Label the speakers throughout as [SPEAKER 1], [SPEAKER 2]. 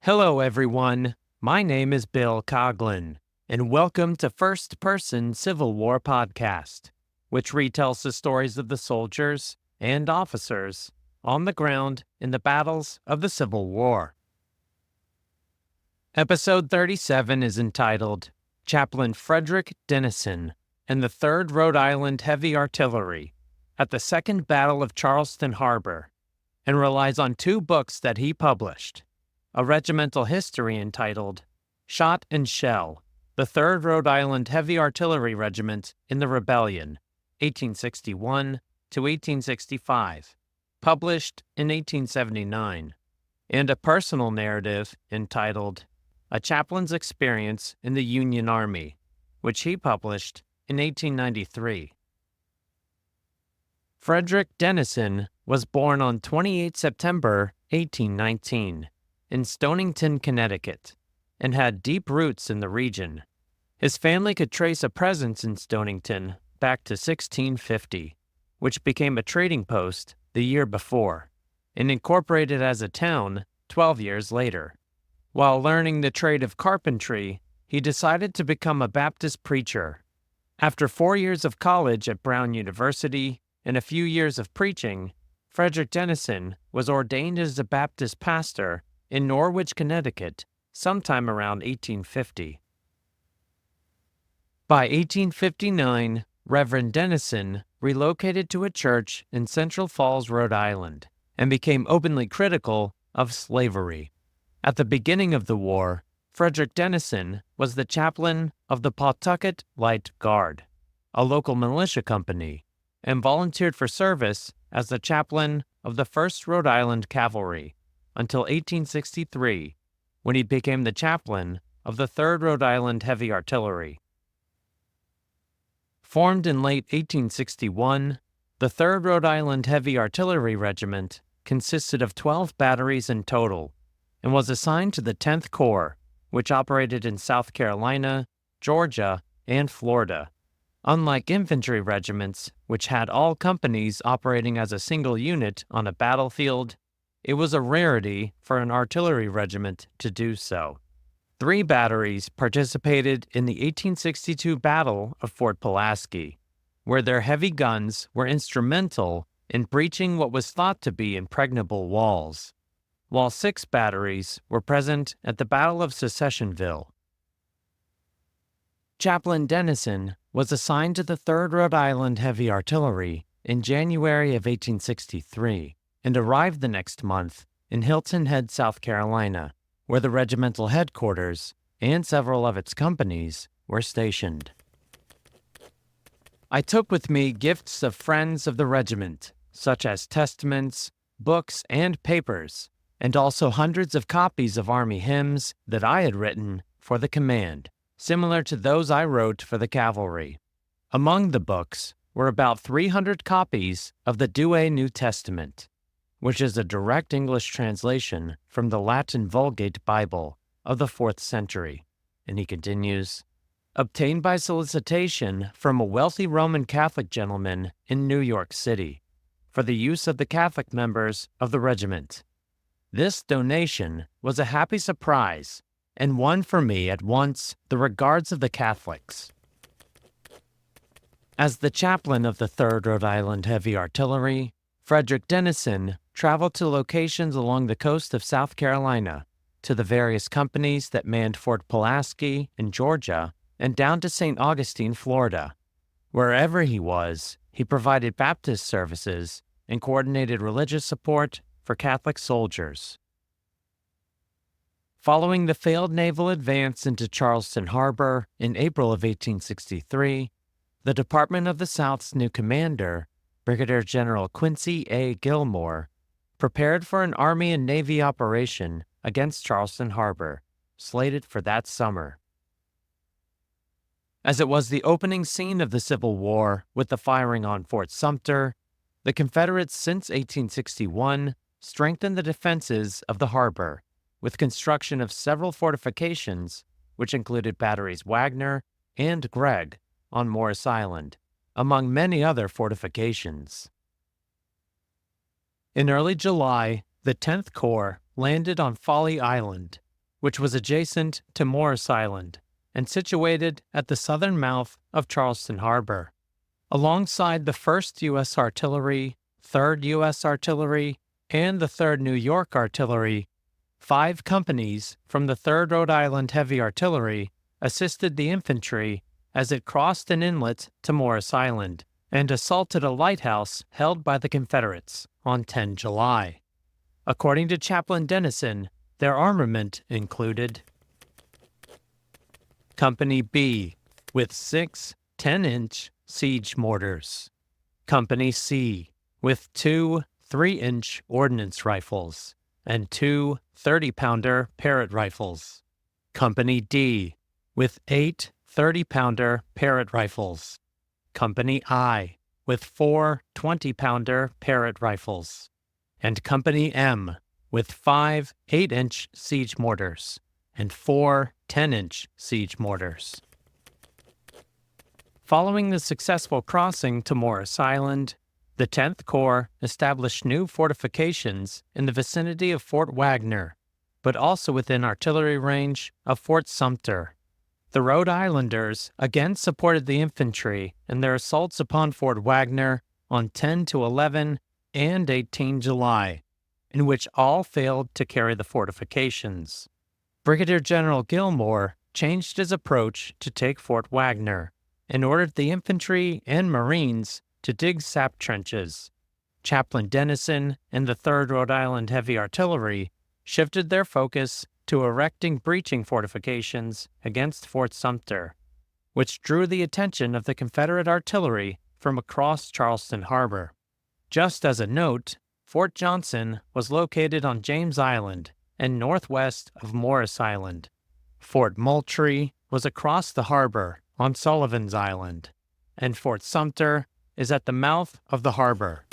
[SPEAKER 1] Hello, everyone. My name is Bill Coughlin, and welcome to First Person Civil War Podcast, which retells the stories of the soldiers and officers on the ground in the battles of the Civil War. Episode 37 is entitled Chaplain Frederick Denison and the 3rd Rhode Island Heavy Artillery at the Second Battle of Charleston Harbor, and relies on two books that he published. A regimental history entitled Shot and Shell, the 3rd Rhode Island Heavy Artillery Regiment in the Rebellion, 1861 to 1865, published in 1879, and a personal narrative entitled A Chaplain's Experience in the Union Army, which he published in 1893. Frederick Denison was born on 28 September 1819. In Stonington, Connecticut, and had deep roots in the region. His family could trace a presence in Stonington back to 1650, which became a trading post the year before, and incorporated as a town 12 years later. While learning the trade of carpentry, he decided to become a Baptist preacher. After 4 years of college at Brown University and a few years of preaching, Frederick Denison was ordained as a Baptist pastor in Norwich, Connecticut, sometime around 1850. By 1859, Reverend Denison relocated to a church in Central Falls, Rhode Island, and became openly critical of slavery. At the beginning of the war, Frederick Denison was the chaplain of the Pawtucket Light Guard, a local militia company, and volunteered for service as the chaplain of the 1st Rhode Island Cavalry, until 1863, when he became the chaplain of the 3rd Rhode Island Heavy Artillery. Formed in late 1861, the 3rd Rhode Island Heavy Artillery Regiment consisted of 12 batteries in total and was assigned to the 10th Corps, which operated in South Carolina, Georgia, and Florida. Unlike infantry regiments, which had all companies operating as a single unit on a battlefield, it was a rarity for an artillery regiment to do so. 3 batteries participated in the 1862 Battle of Fort Pulaski, where their heavy guns were instrumental in breaching what was thought to be impregnable walls, while 6 batteries were present at the Battle of Secessionville. Chaplain Denison was assigned to the 3rd Rhode Island Heavy Artillery in January of 1863. And arrived the next month in Hilton Head, South Carolina, where the regimental headquarters and several of its companies were stationed. I took with me gifts of friends of the regiment, such as testaments, books, and papers, and also hundreds of copies of Army hymns that I had written for the command, similar to those I wrote for the cavalry. Among the books were about 300 copies of the Douay New Testament, which is a direct English translation from the Latin Vulgate Bible of the 4th century. And he continues, obtained by solicitation from a wealthy Roman Catholic gentleman in New York City, for the use of the Catholic members of the regiment. This donation was a happy surprise, and won for me at once the regards of the Catholics. As the chaplain of the 3rd Rhode Island Heavy Artillery, Frederick Denison traveled to locations along the coast of South Carolina, to the various companies that manned Fort Pulaski in Georgia, and down to St. Augustine, Florida. Wherever he was, he provided Baptist services and coordinated religious support for Catholic soldiers. Following the failed naval advance into Charleston Harbor in April of 1863, the Department of the South's new commander, Brigadier General Quincy A. Gillmore, prepared for an Army and Navy operation against Charleston Harbor, slated for that summer. As it was the opening scene of the Civil War with the firing on Fort Sumter, the Confederates since 1861 strengthened the defenses of the harbor with construction of several fortifications, which included batteries Wagner and Gregg on Morris Island, among many other fortifications. In early July, the 10th Corps landed on Folly Island, which was adjacent to Morris Island and situated at the southern mouth of Charleston Harbor. Alongside the 1st U.S. Artillery, 3rd U.S. Artillery, and the 3rd New York Artillery, 5 companies from the 3rd Rhode Island Heavy Artillery assisted the infantry as it crossed an inlet to Morris Island and assaulted a lighthouse held by the Confederates on 10 July. According to Chaplain Denison, their armament included Company B with 6 10-inch siege mortars, Company C with 2 3-inch ordnance rifles and 2 30-pounder Parrott rifles, Company D with 8 30-pounder Parrott rifles, Company I with 4 20-pounder Parrott rifles, and Company M with 5 8-inch siege mortars and 4 10-inch siege mortars. Following the successful crossing to Morris Island, the 10th Corps established new fortifications in the vicinity of Fort Wagner, but also within artillery range of Fort Sumter. The Rhode Islanders again supported the infantry in their assaults upon Fort Wagner on 10 to 11 and 18 July, in which all failed to carry the fortifications. Brigadier General Gillmore changed his approach to take Fort Wagner and ordered the infantry and Marines to dig sap trenches. Chaplain Denison and the 3rd Rhode Island Heavy Artillery shifted their focus to erecting breaching fortifications against Fort Sumter, which drew the attention of the Confederate artillery from across Charleston Harbor. Just as a note, Fort Johnson was located on James Island and northwest of Morris Island. Fort Moultrie was across the harbor on Sullivan's Island, and Fort Sumter is at the mouth of the harbor.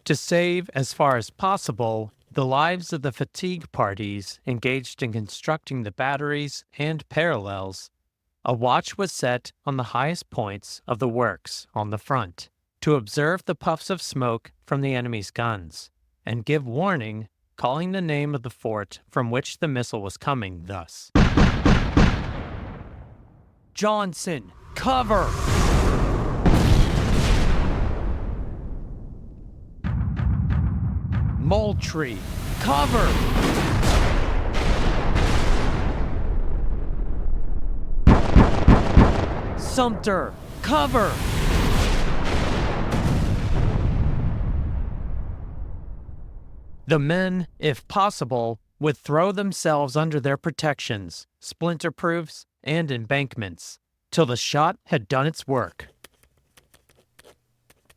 [SPEAKER 1] To save, as far as possible, the lives of the fatigue parties engaged in constructing the batteries and parallels, a watch was set on the highest points of the works on the front to observe the puffs of smoke from the enemy's guns and give warning, calling the name of the fort from which the missile was coming, thus: Johnson, cover! Moultrie, cover! Sumter, cover! The men, if possible, would throw themselves under their protections, splinter-proofs, and embankments, till the shot had done its work.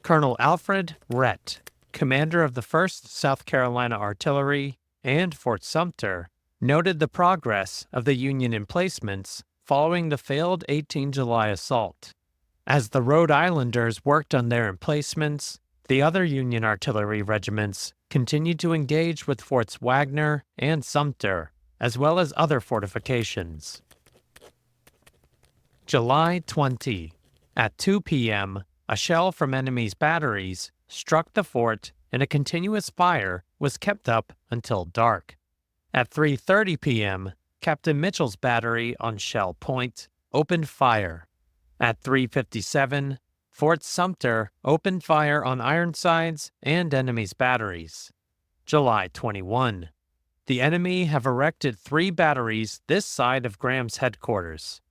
[SPEAKER 1] Colonel Alfred Rhett, commander of the 1st South Carolina Artillery and Fort Sumter, noted the progress of the Union emplacements following the failed 18 July assault. As the Rhode Islanders worked on their emplacements, the other Union artillery regiments continued to engage with Forts Wagner and Sumter, as well as other fortifications. July 20. At 2 p.m., a shell from enemy's batteries struck the fort and a continuous fire was kept up until dark. At 3:30 p.m., Captain Mitchell's battery on Shell Point opened fire. At 3:57, Fort Sumter opened fire on Ironsides and enemy's batteries. July 21. The enemy have erected 3 batteries this side of Graham's headquarters.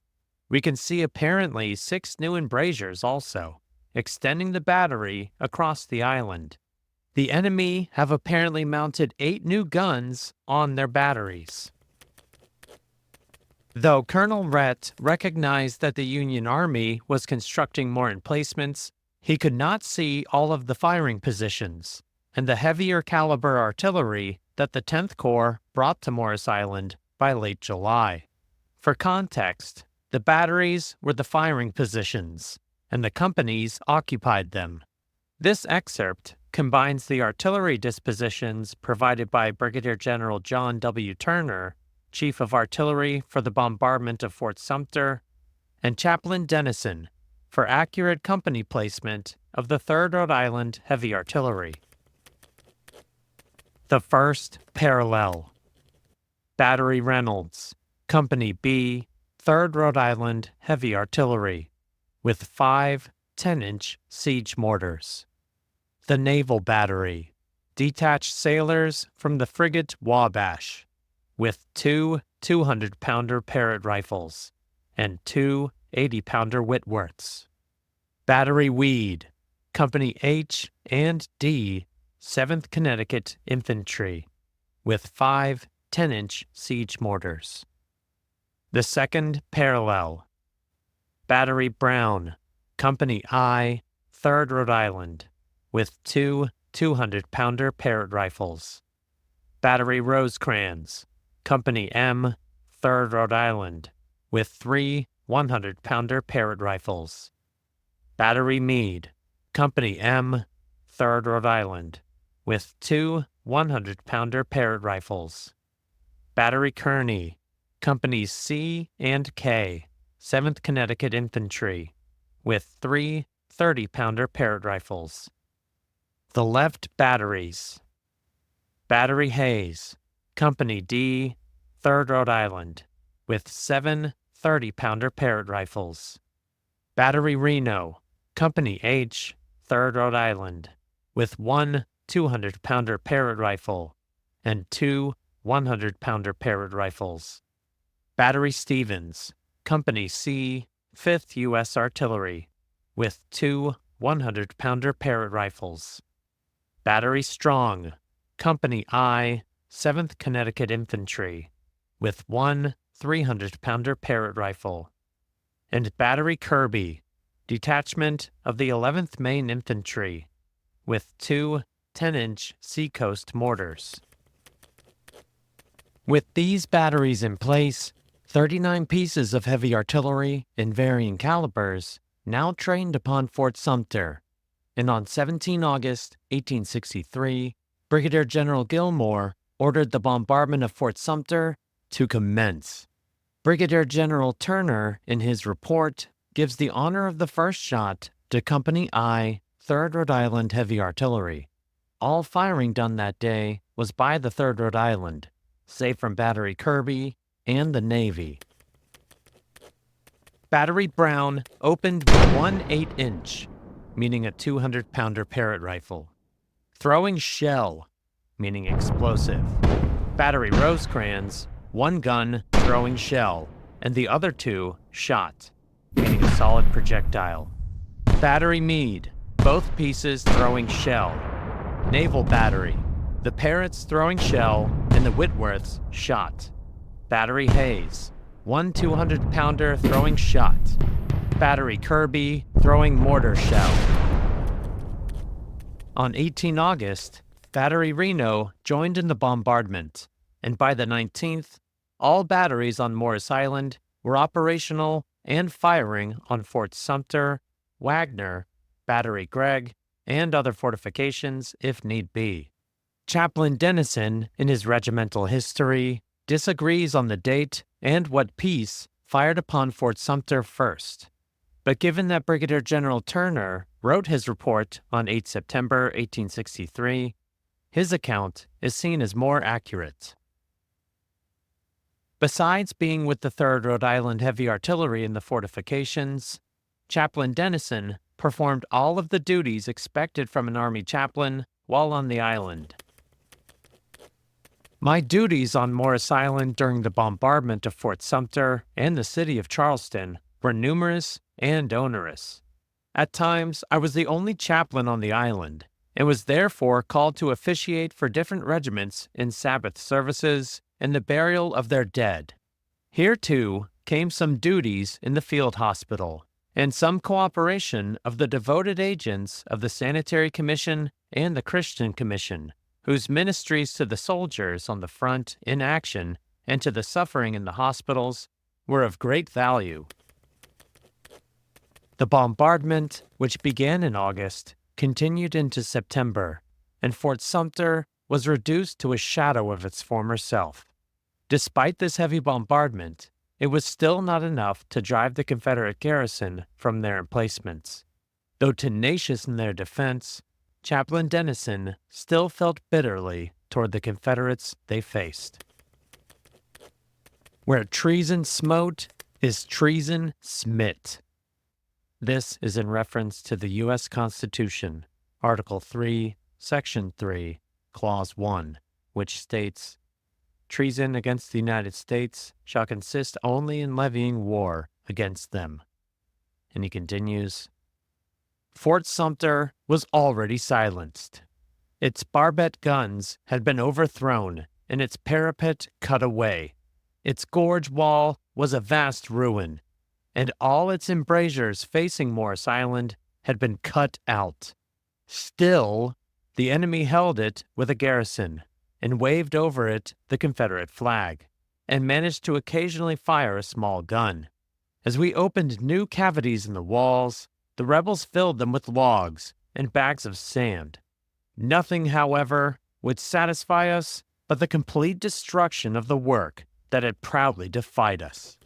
[SPEAKER 1] We can see apparently 6 new embrasures also, extending the battery across the island. The enemy have apparently mounted 8 new guns on their batteries. Though Colonel Rhett recognized that the Union Army was constructing more emplacements, he could not see all of the firing positions and the heavier caliber artillery that the 10th Corps brought to Morris Island by late July. For context, the batteries were the firing positions, and the companies occupied them. This excerpt combines the artillery dispositions provided by Brigadier General John W. Turner, Chief of Artillery for the bombardment of Fort Sumter, and Chaplain Denison for accurate company placement of the 3rd Rhode Island Heavy Artillery. The first parallel. Battery Reynolds, Company B, 3rd Rhode Island Heavy Artillery, with 5 10-inch siege mortars. The Naval Battery, detached sailors from the frigate Wabash, with 2 200-pounder Parrott rifles and 2 80-pounder Whitworths. Battery Weed, Company H and D, 7th Connecticut Infantry, with 5 10-inch siege mortars. The 2nd Parallel, Battery Brown, Company I, 3rd Rhode Island, with 2 200-pounder Parrott rifles. Battery Rosecrans, Company M, 3rd Rhode Island, with 3 100-pounder Parrott rifles. Battery Meade, Company M, 3rd Rhode Island, with 2 100-pounder Parrott rifles. Battery Kearney, Companies C and K, 7th Connecticut Infantry, with 3 30-pounder Parrott rifles. The Left Batteries. Battery Hayes, Company D, 3rd Rhode Island, with 7 30-pounder Parrott rifles. Battery Reno, Company H, 3rd Rhode Island, with 1 200-pounder Parrott rifle and 2 100-pounder Parrott rifles. Battery Stevens, Company C, 5th U.S. Artillery, with 2 100-pounder Parrott rifles. Battery Strong, Company I, 7th Connecticut Infantry, with 1 300-pounder Parrott rifle. And Battery Kirby, detachment of the 11th Maine Infantry, with 2 10-inch Seacoast mortars. With these batteries in place, 39 pieces of heavy artillery in varying calibers now trained upon Fort Sumter, and on 17 August 1863, Brigadier General Gillmore ordered the bombardment of Fort Sumter to commence. Brigadier General Turner, in his report, gives the honor of the first shot to Company I, 3rd Rhode Island Heavy Artillery. All firing done that day was by the 3rd Rhode Island, save from Battery Kirby and the Navy. Battery Brown opened with 1 8-inch, meaning a 200-pounder Parrott rifle. Throwing shell, meaning explosive. Battery Rosecrans, 1 gun throwing shell, and the other 2 shot, meaning a solid projectile. Battery Meade, both pieces throwing shell. Naval Battery, the Parrotts throwing shell and the Whitworths shot. Battery Hayes, 1 200-pounder throwing shot. Battery Kirby throwing mortar shell. On 18 August, Battery Reno joined in the bombardment, and by the 19th, all batteries on Morris Island were operational and firing on Fort Sumter, Wagner, Battery Gregg, and other fortifications if need be. Chaplain Denison, in his regimental history, disagrees on the date and what piece fired upon Fort Sumter first. But given that Brigadier General Turner wrote his report on 8 September 1863, his account is seen as more accurate. Besides being with the 3rd Rhode Island Heavy Artillery in the fortifications, Chaplain Denison performed all of the duties expected from an Army chaplain while on the island. My duties on Morris Island during the bombardment of Fort Sumter and the city of Charleston were numerous and onerous. At times, I was the only chaplain on the island, and was therefore called to officiate for different regiments in Sabbath services and the burial of their dead. Here, too, came some duties in the field hospital, and some cooperation of the devoted agents of the Sanitary Commission and the Christian Commission, whose ministries to the soldiers on the front in action and to the suffering in the hospitals were of great value. The bombardment, which began in August, continued into September, and Fort Sumter was reduced to a shadow of its former self. Despite this heavy bombardment, it was still not enough to drive the Confederate garrison from their emplacements. Though tenacious in their defense, Chaplain Denison still felt bitterly toward the Confederates they faced. Where treason smote is treason smit. This is in reference to the U.S. Constitution, Article 3, Section 3, Clause 1, which states, "Treason against the United States shall consist only in levying war against them." And he continues, Fort Sumter was already silenced. Its barbette guns had been overthrown and its parapet cut away. Its gorge wall was a vast ruin, and all its embrasures facing Morris Island had been cut out. Still, the enemy held it with a garrison and waved over it the Confederate flag, and managed to occasionally fire a small gun. As we opened new cavities in the walls, the rebels filled them with logs and bags of sand. Nothing, however, would satisfy us but the complete destruction of the work that had proudly defied us.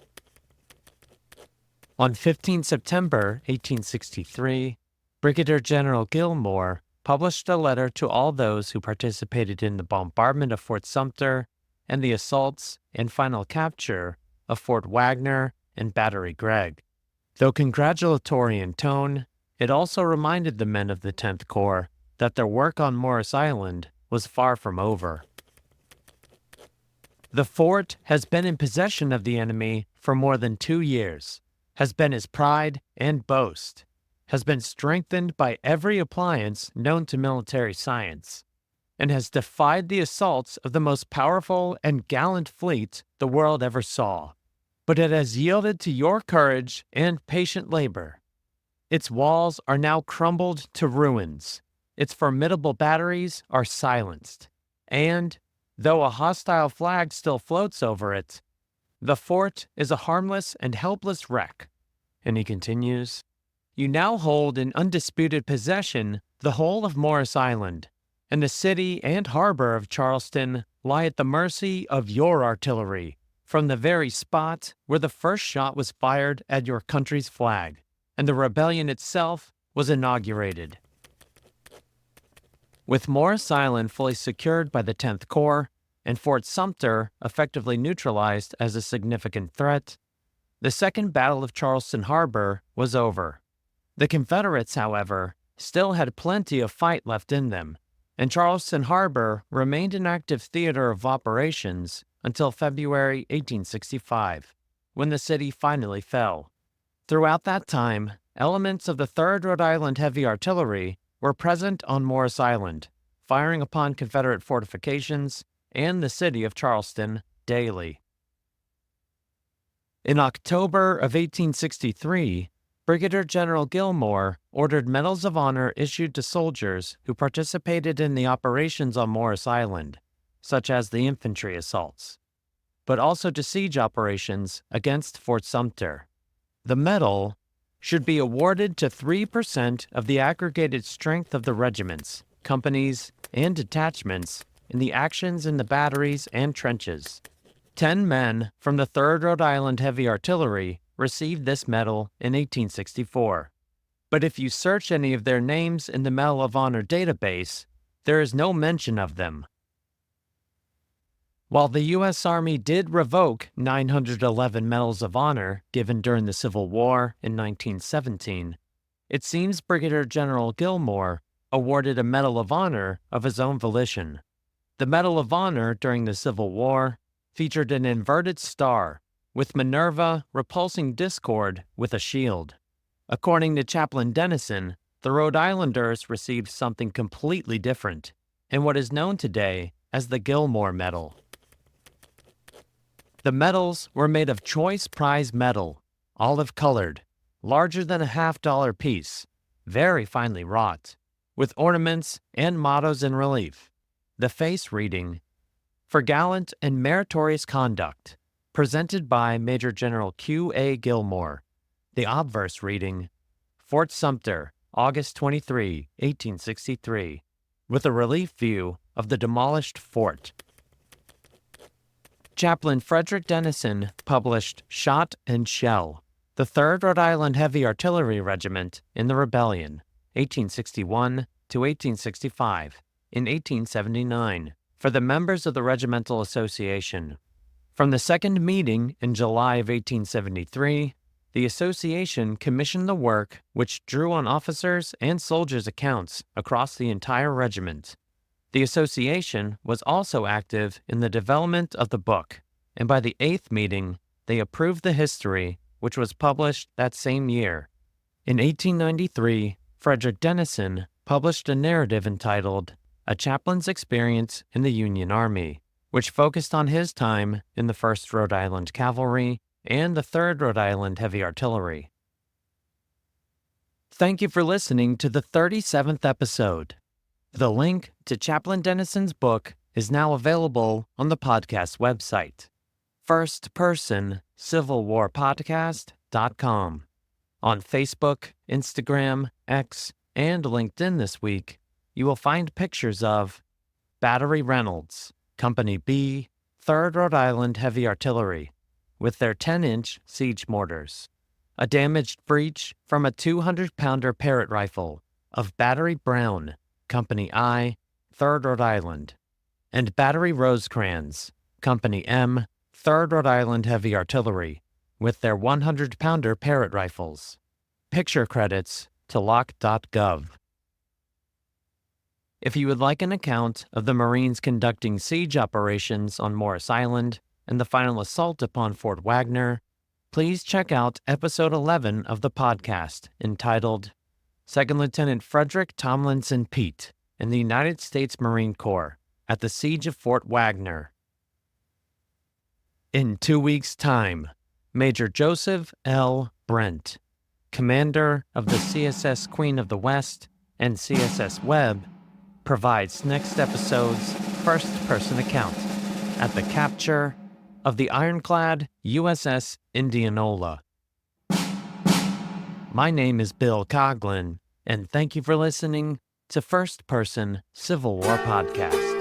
[SPEAKER 1] On 15 September 1863, Brigadier General Gillmore published a letter to all those who participated in the bombardment of Fort Sumter and the assaults and final capture of Fort Wagner and Battery Gregg. Though congratulatory in tone, it also reminded the men of the 10th Corps that their work on Morris Island was far from over. The fort has been in possession of the enemy for more than 2 years, has been his pride and boast, has been strengthened by every appliance known to military science, and has defied the assaults of the most powerful and gallant fleet the world ever saw. But it has yielded to your courage and patient labor. Its walls are now crumbled to ruins. Its formidable batteries are silenced. And, though a hostile flag still floats over it, the fort is a harmless and helpless wreck. And he continues, you now hold in undisputed possession the whole of Morris Island, and the city and harbor of Charleston lie at the mercy of your artillery, from the very spot where the first shot was fired at your country's flag, and the rebellion itself was inaugurated. With Morris Island fully secured by the 10th Corps, and Fort Sumter effectively neutralized as a significant threat, the Second Battle of Charleston Harbor was over. The Confederates, however, still had plenty of fight left in them, and Charleston Harbor remained an active theater of operations until February 1865, when the city finally fell. Throughout that time, elements of the 3rd Rhode Island Heavy Artillery were present on Morris Island, firing upon Confederate fortifications and the city of Charleston daily. In October of 1863, Brigadier General Gillmore ordered medals of honor issued to soldiers who participated in the operations on Morris Island, such as the infantry assaults, but also to siege operations against Fort Sumter. The medal should be awarded to 3% of the aggregated strength of the regiments, companies, and detachments in the actions in the batteries and trenches. 10 men from the 3rd Rhode Island Heavy Artillery received this medal in 1864. But if you search any of their names in the Medal of Honor database, there is no mention of them. While the U.S. Army did revoke 911 Medals of Honor given during the Civil War in 1917, it seems Brigadier General Gillmore awarded a Medal of Honor of his own volition. The Medal of Honor during the Civil War featured an inverted star, with Minerva repulsing discord with a shield. According to Chaplain Denison, the Rhode Islanders received something completely different, in what is known today as the Gillmore Medal. The medals were made of choice prize metal, olive-colored, larger than a $50 piece, very finely wrought, with ornaments and mottos in relief. The face reading, "For gallant and meritorious conduct, presented by Major General Q. A. Gillmore." The obverse reading, "Fort Sumter, August 23, 1863, with a relief view of the demolished fort." Chaplain Frederick Denison published Shot and Shell, the 3rd Rhode Island Heavy Artillery Regiment in the Rebellion, 1861 to 1865, in 1879, for the members of the Regimental Association. From the second meeting in July of 1873, the association commissioned the work which drew on officers' and soldiers' accounts across the entire regiment. The association was also active in the development of the book, and by the eighth meeting, they approved the history, which was published that same year. In 1893, Frederick Denison published a narrative entitled A Chaplain's Experience in the Union Army, which focused on his time in the 1st Rhode Island Cavalry and the 3rd Rhode Island Heavy Artillery. Thank you for listening to the 37th episode. The link to Chaplain Denison's book is now available on the podcast website, firstpersoncivilwarpodcast.com. On Facebook, Instagram, X, and LinkedIn this week, you will find pictures of Battery Reynolds, Company B, 3rd Rhode Island Heavy Artillery, with their 10-inch siege mortars, a damaged breech from a 200-pounder Parrott rifle of Battery Brown, Company I, 3rd Rhode Island, and Battery Rosecrans, Company M, 3rd Rhode Island Heavy Artillery, with their 100-pounder Parrott rifles. Picture credits to lock.gov. If you would like an account of the Marines conducting siege operations on Morris Island and the final assault upon Fort Wagner, please check out episode 11 of the podcast entitled Second Lieutenant Frederick Tomlinson Peete in the United States Marine Corps at the Siege of Fort Wagner. In 2 weeks' time, Major Joseph L. Brent, commander of the CSS Queen of the West and CSS Webb, provides next episode's first-person account at the capture of the ironclad USS Indianola. My name is Bill Coughlin, and thank you for listening to First Person Civil War Podcast.